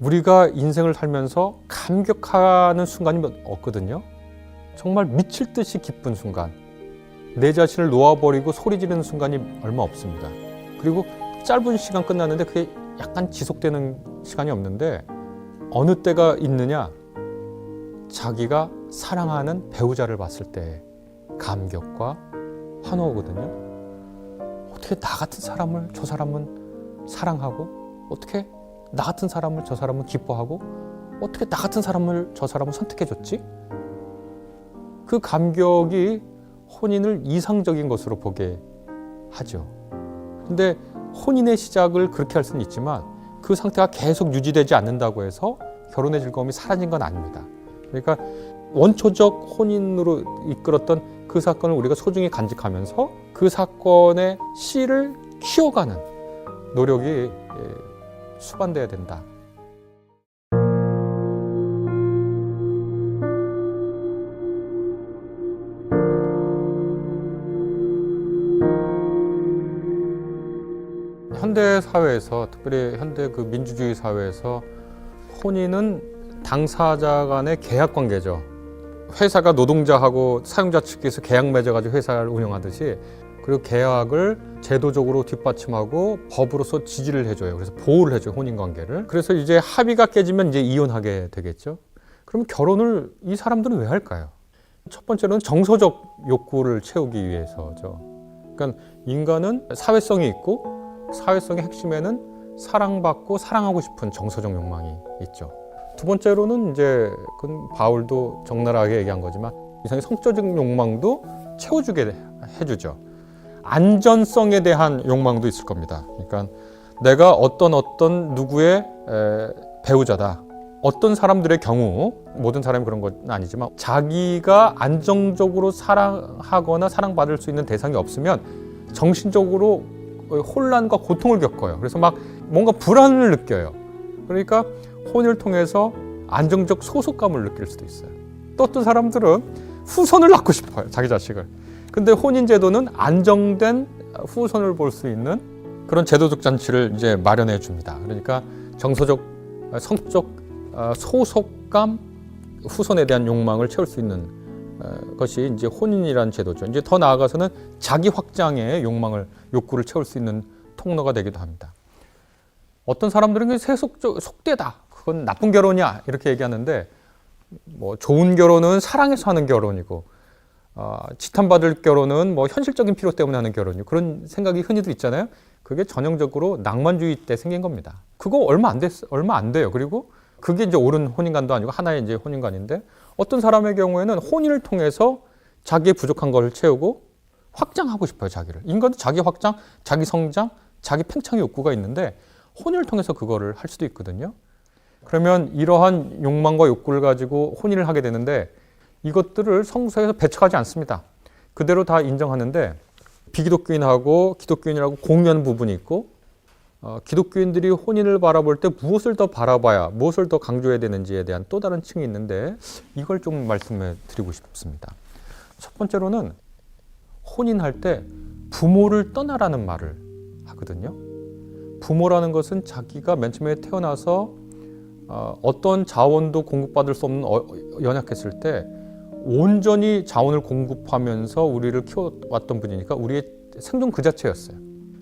우리가 인생을 살면서 감격하는 순간이 없거든요. 정말 미칠 듯이 기쁜 순간, 내 자신을 놓아버리고 소리 지르는 순간이 얼마 없습니다. 그리고 짧은 시간 끝났는데 그게 약간 지속되는 시간이 없는데 어느 때가 있느냐? 자기가 사랑하는 배우자를 봤을 때 감격과 환호거든요. 어떻게 나 같은 사람을 저 사람은 사랑하고, 어떻게 나 같은 사람을 저 사람은 기뻐하고, 어떻게 나 같은 사람을 저 사람은 선택해줬지? 그 감격이 혼인을 이상적인 것으로 보게 하죠. 근데 혼인의 시작을 그렇게 할 수는 있지만 그 상태가 계속 유지되지 않는다고 해서 결혼의 즐거움이 사라진 건 아닙니다. 그러니까 원초적 혼인으로 이끌었던 그 사건을 우리가 소중히 간직하면서 그 사건의 씨를 키워가는 노력이 수반돼야 된다. 현대 사회에서, 특별히 현대 그 민주주의 사회에서 혼인은 당사자 간의 계약 관계죠. 회사가 노동자하고 사용자 측에서 계약 맺어가지고 회사를 운영하듯이, 그리고 계약을 제도적으로 뒷받침하고 법으로서 지지를 해줘요. 그래서 보호를 해줘요, 혼인 관계를. 그래서 이제 합의가 깨지면 이제 이혼하게 되겠죠. 그럼 결혼을 이 사람들은 왜 할까요? 첫 번째로는 정서적 욕구를 채우기 위해서죠. 그러니까 인간은 사회성이 있고, 사회성의 핵심에는 사랑받고 사랑하고 싶은 정서적 욕망이 있죠. 두 번째로는 이제 그건 바울도 적나라하게 얘기한 거지만 이상의 성적인 욕망도 채워주게 해주죠. 안전성에 대한 욕망도 있을 겁니다. 그러니까 내가 어떤 누구의 배우자다. 어떤 사람들의 경우, 모든 사람이 그런 건 아니지만 자기가 안정적으로 사랑하거나 사랑받을 수 있는 대상이 없으면 정신적으로 혼란과 고통을 겪어요. 그래서 막 뭔가 불안을 느껴요. 그러니까 혼인을 통해서 안정적 소속감을 느낄 수도 있어요. 또 어떤 사람들은 후손을 낳고 싶어요, 자기 자식을. 근데 혼인 제도는 안정된 후손을 볼 수 있는 그런 제도적 잔치를 이제 마련해 줍니다. 그러니까 정서적, 성적 소속감, 후손에 대한 욕망을 채울 수 있는 것이 이제 혼인이라는 제도죠. 이제 더 나아가서는 자기 확장의 욕구를 채울 수 있는 통로가 되기도 합니다. 어떤 사람들은 속되다. 그건 나쁜 결혼이야. 이렇게 얘기하는데, 뭐 좋은 결혼은 사랑해서 하는 결혼이고, 지탄받을 결혼은 뭐 현실적인 필요 때문에 하는 결혼이고, 그런 생각이 흔히들 있잖아요. 그게 전형적으로 낭만주의 때 생긴 겁니다. 그거 얼마 안 돼요. 그리고 그게 이제 옳은 혼인관도 아니고 하나의 이제 혼인관인데, 어떤 사람의 경우에는 혼인을 통해서 자기의 부족한 것을 채우고 확장하고 싶어요, 자기를. 인간도 자기 확장, 자기 성장, 자기 팽창의 욕구가 있는데 혼인을 통해서 그거를 할 수도 있거든요. 그러면 이러한 욕망과 욕구를 가지고 혼인을 하게 되는데 이것들을 성서에서 배척하지 않습니다. 그대로 다 인정하는데 비기독교인하고 기독교인이라고 공유하는 부분이 있고, 기독교인들이 혼인을 바라볼 때 무엇을 더 바라봐야, 무엇을 더 강조해야 되는지에 대한 또 다른 층이 있는데 이걸 좀 말씀해 드리고 싶습니다. 첫 번째로는 혼인할 때 부모를 떠나라는 말을 하거든요. 부모라는 것은 자기가 맨 처음에 태어나서 어떤 자원도 공급받을 수 없는 연약했을 때 온전히 자원을 공급하면서 우리를 키워왔던 분이니까 우리의 생존 그 자체였어요.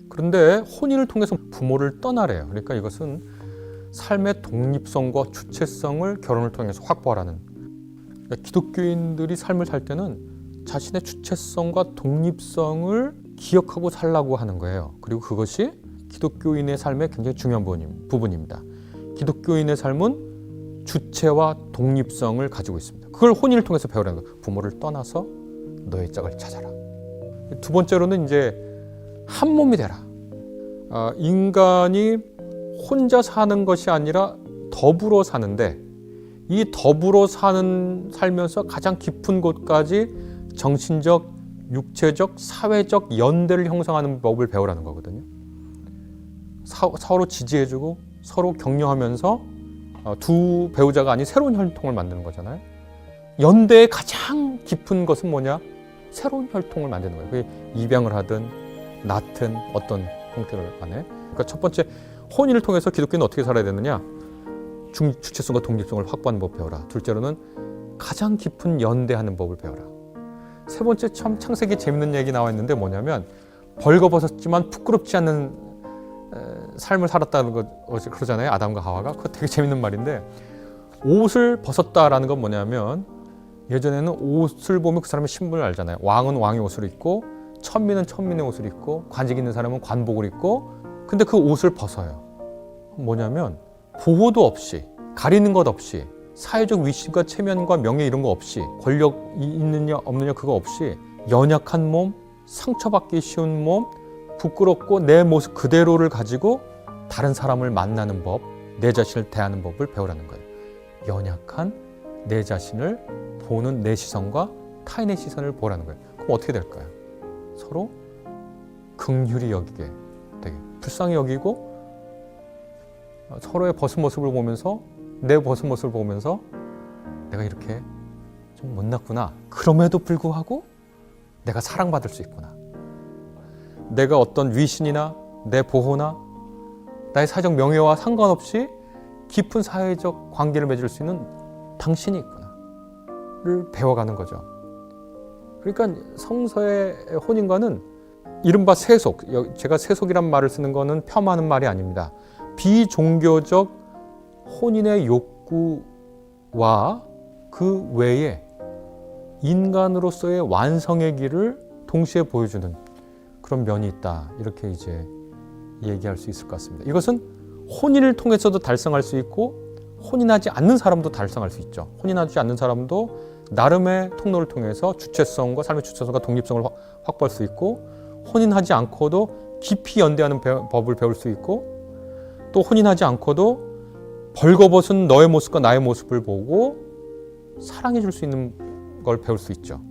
그런데 혼인을 통해서 부모를 떠나래요. 그러니까 이것은 삶의 독립성과 주체성을 결혼을 통해서 확보하라는, 그러니까 기독교인들이 삶을 살 때는 자신의 주체성과 독립성을 기억하고 살라고 하는 거예요. 그리고 그것이 기독교인의 삶의 굉장히 중요한 부분입니다. 기독교인의 삶은 주체와 독립성을 가지고 있습니다. 그걸 혼인을 통해서 배우라는 거예요. 부모를 떠나서 너의 짝을 찾아라. 두 번째로는 이제 한 몸이 되라. 인간이 혼자 사는 것이 아니라 더불어 사는데, 이 더불어 살면서 가장 깊은 곳까지 정신적, 육체적, 사회적 연대를 형성하는 법을 배우라는 거거든요. 서로 지지해주고 서로 격려하면서 두 배우자가 아닌 새로운 혈통을 만드는 거잖아요. 연대의 가장 깊은 것은 뭐냐? 새로운 혈통을 만드는 거예요. 그게 입양을 하든 낳든 어떤 형태를 간에. 그러니까 첫 번째, 혼인을 통해서 기독교인은 어떻게 살아야 되느냐? 주체성과 독립성을 확보하는 법 배워라. 둘째로는 가장 깊은 연대하는 법을 배워라. 세 번째, 참 창세기 재밌는 얘기 나와 있는데 뭐냐면 벌거벗었지만 부끄럽지 않는 삶을 살았다는 거 그러잖아요. 아담과 하와가. 그거 되게 재밌는 말인데, 옷을 벗었다라는 건 뭐냐면 예전에는 옷을 보면 그 사람의 신분을 알잖아요. 왕은 왕의 옷을 입고 천민은 천민의 옷을 입고 관직 있는 사람은 관복을 입고, 근데 그 옷을 벗어요. 뭐냐면 보호도 없이, 가리는 것 없이, 사회적 위신과 체면과 명예 이런 거 없이, 권력이 있느냐 없느냐 그거 없이 연약한 몸, 상처받기 쉬운 몸, 부끄럽고 내 모습 그대로를 가지고 다른 사람을 만나는 법, 내 자신을 대하는 법을 배우라는 거예요. 연약한 내 자신을 보는 내 시선과 타인의 시선을 보라는 거예요. 그럼 어떻게 될까요? 서로 긍휼히 여기게 되게 불쌍히 여기고, 서로의 벗은 모습을 보면서, 내 벗은 모습을 보면서 내가 이렇게 좀 못났구나. 그럼에도 불구하고 내가 사랑받을 수 있구나. 내가 어떤 위신이나 내 보호나 나의 사회적 명예와 상관없이 깊은 사회적 관계를 맺을 수 있는 당신이 있구나를 배워가는 거죠. 그러니까 성서의 혼인과는 이른바 세속, 제가 세속이란 말을 쓰는 거는 폄하하는 말이 아닙니다. 비종교적 혼인의 욕구와 그 외에 인간으로서의 완성의 길을 동시에 보여주는 그런 면이 있다. 이렇게 이제 얘기할 수 있을 것 같습니다. 이것은 혼인을 통해서도 달성할 수 있고 혼인하지 않는 사람도 달성할 수 있죠. 혼인하지 않는 사람도 나름의 통로를 통해서 주체성과 삶의 주체성과 독립성을 확보할 수 있고, 혼인하지 않고도 깊이 연대하는 법을 배울 수 있고, 또 혼인하지 않고도 벌거벗은 너의 모습과 나의 모습을 보고 사랑해 줄 수 있는 걸 배울 수 있죠.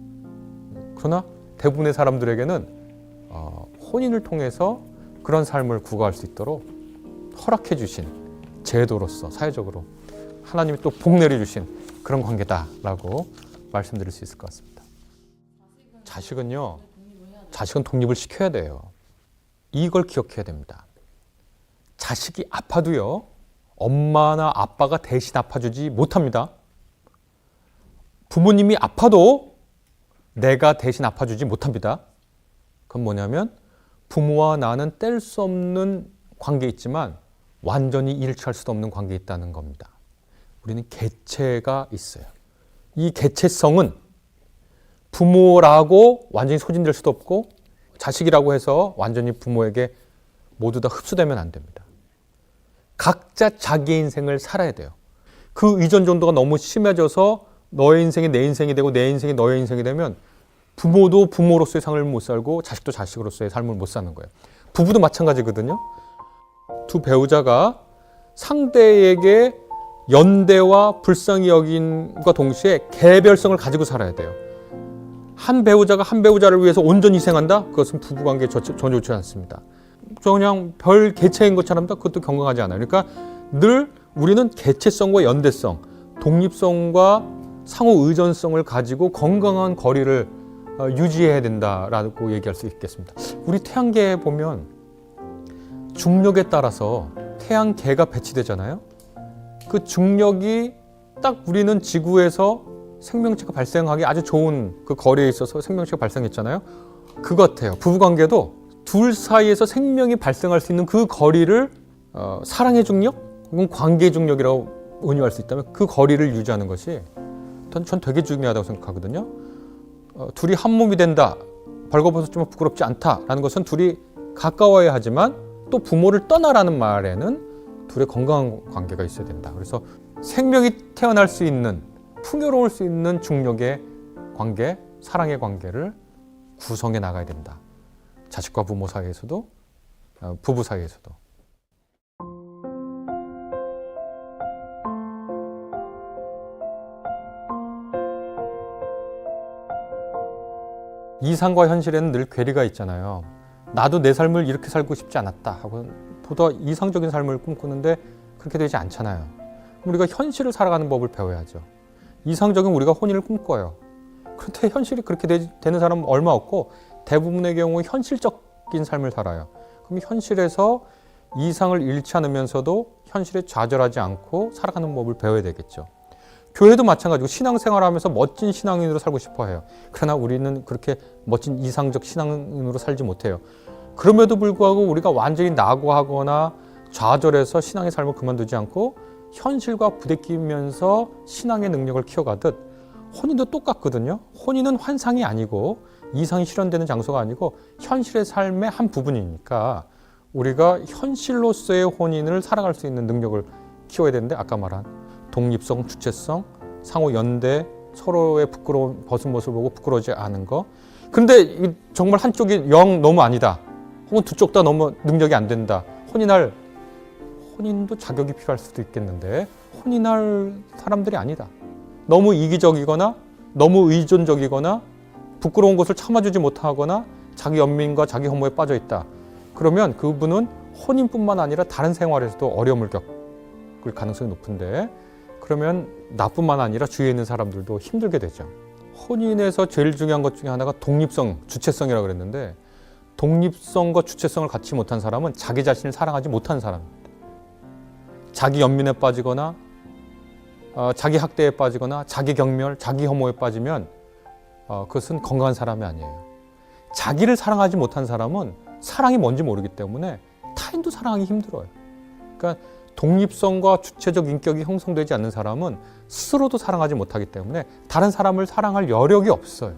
그러나 대부분의 사람들에게는 혼인을 통해서 그런 삶을 구가할 수 있도록 허락해 주신 제도로서 사회적으로 하나님이 또 복 내려주신 그런 관계다라고 말씀드릴 수 있을 것 같습니다. 자식은 독립을 시켜야 돼요. 이걸 기억해야 됩니다. 자식이 아파도요, 엄마나 아빠가 대신 아파주지 못합니다. 부모님이 아파도 내가 대신 아파주지 못합니다. 그건 뭐냐면 부모와 나는 뗄 수 없는 관계에 있지만 완전히 일치할 수도 없는 관계에 있다는 겁니다. 우리는 개체가 있어요. 이 개체성은 부모라고 완전히 소진될 수도 없고 자식이라고 해서 완전히 부모에게 모두 다 흡수되면 안 됩니다. 각자 자기의 인생을 살아야 돼요. 그 이전 정도가 너무 심해져서 너의 인생이 내 인생이 되고 내 인생이 너의 인생이 되면 부모도 부모로서의 삶을 못 살고 자식도 자식으로서의 삶을 못 사는 거예요. 부부도 마찬가지거든요. 두 배우자가 상대에게 연대와 불쌍히 여김과 동시에 개별성을 가지고 살아야 돼요. 한 배우자가 한 배우자를 위해서 온전히 희생한다? 그것은 부부관계에 전혀 좋지 않습니다. 그냥 별 개체인 것처럼 그것도 건강하지 않아요. 그러니까 늘 우리는 개체성과 연대성, 독립성과 상호 의존성을 가지고 건강한 거리를 유지해야 된다라고 얘기할 수 있겠습니다. 우리 태양계에 보면 중력에 따라서 태양계가 배치되잖아요. 그 중력이 딱 우리는 지구에서 생명체가 발생하기 아주 좋은 그 거리에 있어서 생명체가 발생했잖아요. 그거 같아요. 부부관계도 둘 사이에서 생명이 발생할 수 있는 그 거리를 사랑의 중력 혹은 관계의 중력이라고 은유할 수 있다면 그 거리를 유지하는 것이 전 되게 중요하다고 생각하거든요. 둘이 한 몸이 된다, 벌거벗었지만 부끄럽지 않다라는 것은 둘이 가까워야 하지만 또 부모를 떠나라는 말에는 둘의 건강한 관계가 있어야 된다. 그래서 생명이 태어날 수 있는, 풍요로울 수 있는 중력의 관계, 사랑의 관계를 구성해 나가야 된다. 자식과 부모 사이에서도, 부부 사이에서도. 이상과 현실에는 늘 괴리가 있잖아요. 나도 내 삶을 이렇게 살고 싶지 않았다 하고 보다 이상적인 삶을 꿈꾸는데 그렇게 되지 않잖아요. 우리가 현실을 살아가는 법을 배워야죠. 이상적인 우리가 혼인을 꿈꿔요. 그런데 현실이 그렇게 되는 사람은 얼마 없고 대부분의 경우 현실적인 삶을 살아요. 그럼 현실에서 이상을 잃지 않으면서도 현실에 좌절하지 않고 살아가는 법을 배워야 되겠죠. 교회도 마찬가지고 신앙생활하면서 멋진 신앙인으로 살고 싶어 해요. 그러나 우리는 그렇게 멋진 이상적 신앙인으로 살지 못해요. 그럼에도 불구하고 우리가 완전히 낙오하거나 좌절해서 신앙의 삶을 그만두지 않고 현실과 부대끼면서 신앙의 능력을 키워가듯 혼인도 똑같거든요. 혼인은 환상이 아니고 이상이 실현되는 장소가 아니고 현실의 삶의 한 부분이니까 우리가 현실로서의 혼인을 살아갈 수 있는 능력을 키워야 되는데 아까 말한 독립성, 주체성, 상호 연대, 서로의 부끄러운 벗은 모습을 보고 부끄러워하지 않은 거. 근데 정말 한쪽이 영 너무 아니다. 혹은 두 쪽 다 너무 능력이 안 된다. 혼인도 자격이 필요할 수도 있겠는데 혼인할 사람들이 아니다. 너무 이기적이거나 너무 의존적이거나 부끄러운 것을 참아주지 못하거나 자기 연민과 자기 혐오에 빠져 있다. 그러면 그분은 혼인뿐만 아니라 다른 생활에서도 어려움을 겪을 가능성이 높은데 그러면 나뿐만 아니라 주위에 있는 사람들도 힘들게 되죠. 혼인에서 제일 중요한 것 중에 하나가 독립성, 주체성이라고 그랬는데 독립성과 주체성을 갖지 못한 사람은 자기 자신을 사랑하지 못한 사람입니다. 자기 연민에 빠지거나 자기 학대에 빠지거나 자기 경멸, 자기 혐오에 빠지면 그것은 건강한 사람이 아니에요. 자기를 사랑하지 못한 사람은 사랑이 뭔지 모르기 때문에 타인도 사랑하기 힘들어요. 그러니까 독립성과 주체적 인격이 형성되지 않는 사람은 스스로도 사랑하지 못하기 때문에 다른 사람을 사랑할 여력이 없어요.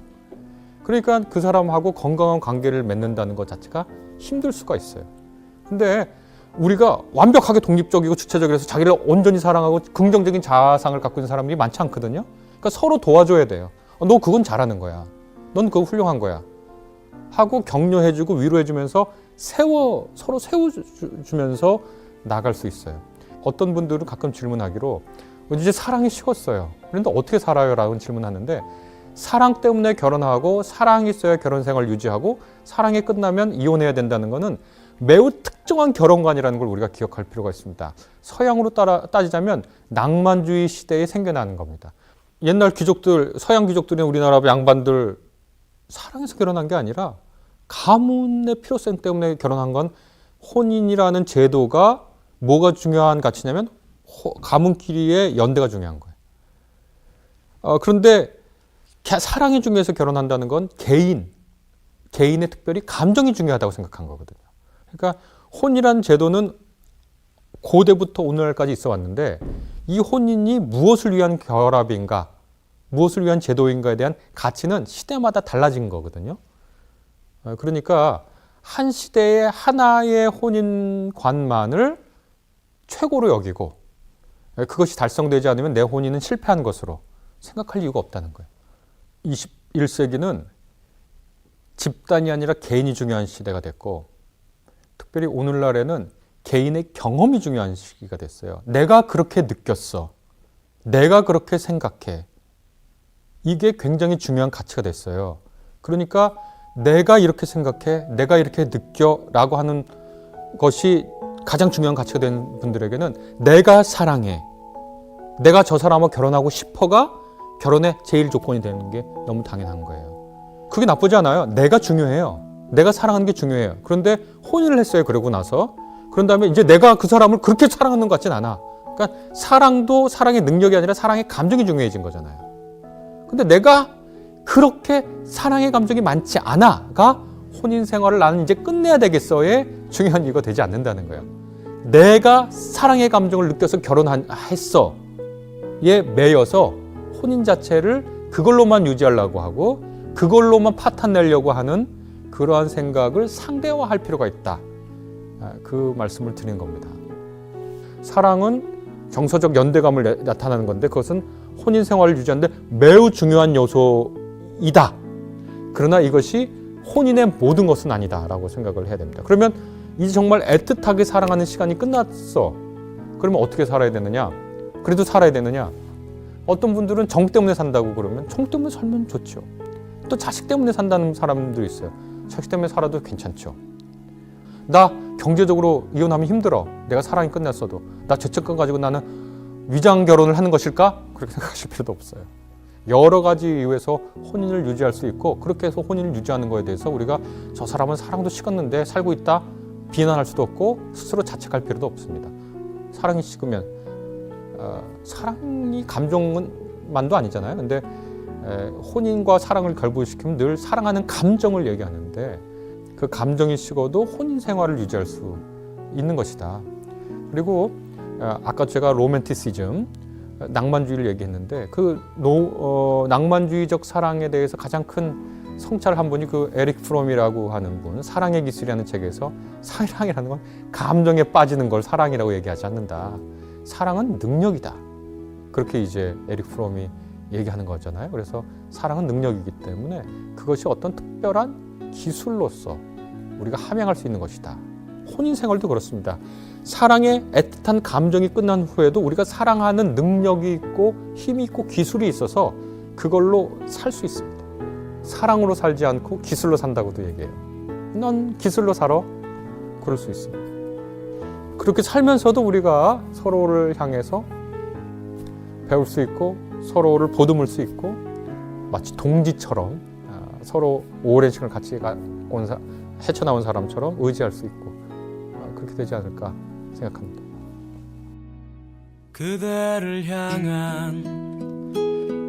그러니까 그 사람하고 건강한 관계를 맺는다는 것 자체가 힘들 수가 있어요. 근데 우리가 완벽하게 독립적이고 주체적이라서 자기를 온전히 사랑하고 긍정적인 자아상을 갖고 있는 사람들이 많지 않거든요. 그러니까 서로 도와줘야 돼요. 너 그건 잘하는 거야. 넌 그거 훌륭한 거야. 하고 격려해주고 위로해주면서 서로 세워주면서 나갈 수 있어요. 어떤 분들은 가끔 질문하기로 이제 사랑이 식었어요. 그런데 어떻게 살아요? 라고 질문하는데 사랑 때문에 결혼하고 사랑이 있어야 결혼 생활 유지하고 사랑이 끝나면 이혼해야 된다는 것은 매우 특정한 결혼관이라는 걸 우리가 기억할 필요가 있습니다. 서양으로 따지자면 낭만주의 시대에 생겨나는 겁니다. 옛날 귀족들, 서양 귀족들이나 우리나라 양반들 사랑해서 결혼한 게 아니라 가문의 필요성 때문에 결혼한 건 혼인이라는 제도가 뭐가 중요한 가치냐면 가문끼리의 연대가 중요한 거예요. 그런데 사랑이 중요해서 결혼한다는 건 개인의 특별히 감정이 중요하다고 생각한 거거든요. 그러니까 혼이라는 제도는 고대부터 오늘날까지 있어 왔는데 이 혼인이 무엇을 위한 결합인가, 무엇을 위한 제도인가에 대한 가치는 시대마다 달라진 거거든요. 그러니까 한 시대의 하나의 혼인관만을 최고로 여기고 그것이 달성되지 않으면 내 혼인은 실패한 것으로 생각할 이유가 없다는 거예요. 21세기는 집단이 아니라 개인이 중요한 시대가 됐고 특별히 오늘날에는 개인의 경험이 중요한 시기가 됐어요. 내가 그렇게 느꼈어. 내가 그렇게 생각해. 이게 굉장히 중요한 가치가 됐어요. 그러니까 내가 이렇게 생각해, 내가 이렇게 느껴 라고 하는 것이 가장 중요한 가치가 된 분들에게는 내가 사랑해, 내가 저 사람하고 결혼하고 싶어가 결혼의 제일 조건이 되는 게 너무 당연한 거예요. 그게 나쁘지 않아요. 내가 중요해요. 내가 사랑하는 게 중요해요. 그런데 혼인을 했어요. 그러고 나서. 그런 다음에 이제 내가 그 사람을 그렇게 사랑하는 것 같진 않아. 그러니까 사랑도 사랑의 능력이 아니라 사랑의 감정이 중요해진 거잖아요. 근데 내가 그렇게 사랑의 감정이 많지 않아가 혼인 생활을 나는 이제 끝내야 되겠어의 중요한 이유가 되지 않는다는 거예요. 내가 사랑의 감정을 느껴서 결혼했어. 에 매여서 혼인 자체를 그걸로만 유지하려고 하고 그걸로만 파탄 내려고 하는 그러한 생각을 상대화할 필요가 있다. 그 말씀을 드린 겁니다. 사랑은 정서적 연대감을 나타나는 건데 그것은 혼인 생활을 유지하는데 매우 중요한 요소이다. 그러나 이것이 혼인의 모든 것은 아니다라고 생각을 해야 됩니다. 그러면 이제 정말 애틋하게 사랑하는 시간이 끝났어. 그러면 어떻게 살아야 되느냐? 그래도 살아야 되느냐? 어떤 분들은 정 때문에 산다고 그러면 정 때문에 살면 좋죠. 또 자식 때문에 산다는 사람도 있어요. 자식 때문에 살아도 괜찮죠. 나 경제적으로 이혼하면 힘들어. 내가 사랑이 끝났어도. 나 죄책감 가지고 나는 위장 결혼을 하는 것일까? 그렇게 생각하실 필요도 없어요. 여러 가지 이유에서 혼인을 유지할 수 있고 그렇게 해서 혼인을 유지하는 거에 대해서 우리가 저 사람은 사랑도 식었는데 살고 있다? 비난할 수도 없고 스스로 자책할 필요도 없습니다. 사랑이 식으면 사랑이 감정만도 아니잖아요. 근데 혼인과 사랑을 결부시키면 늘 사랑하는 감정을 얘기하는데 그 감정이 식어도 혼인 생활을 유지할 수 있는 것이다. 그리고 아까 제가 로맨티시즘, 낭만주의를 얘기했는데 그 낭만주의적 사랑에 대해서 가장 큰 성찰을 한 분이 그 에릭 프롬이라고 하는 분, 사랑의 기술이라는 책에서 사랑이라는 건 감정에 빠지는 걸 사랑이라고 얘기하지 않는다. 사랑은 능력이다. 그렇게 이제 에릭 프롬이 얘기하는 거잖아요. 그래서 사랑은 능력이기 때문에 그것이 어떤 특별한 기술로서 우리가 함양할 수 있는 것이다. 혼인 생활도 그렇습니다. 사랑의 애틋한 감정이 끝난 후에도 우리가 사랑하는 능력이 있고 힘이 있고 기술이 있어서 그걸로 살 수 있습니다. 사랑으로 살지 않고 기술로 산다고도 얘기해요. 넌 기술로 살아? 그럴 수 있습니다. 그렇게 살면서도 우리가 서로를 향해서 배울 수 있고 서로를 보듬을 수 있고 마치 동지처럼 서로 오랜 시간을 같이 헤쳐나온 사람처럼 의지할 수 있고 그렇게 되지 않을까 생각합니다. 그대를 향한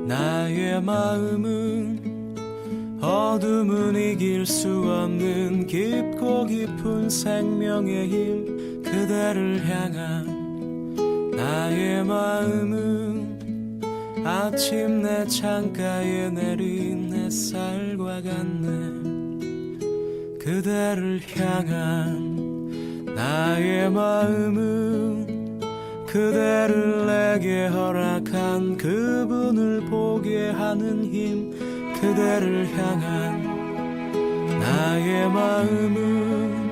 나의 마음은 어둠은 이길 수 없는 깊고 깊은 생명의 힘. 그대를 향한 나의 마음은 아침 내 창가에 내린 햇살과 같네. 그대를 향한 나의 마음은 그대를 내게 허락한 그분을 보게 하는 힘. 그대를 향한 나의 마음은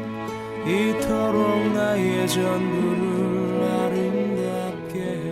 이토록 나의 전부를 아름답게 해.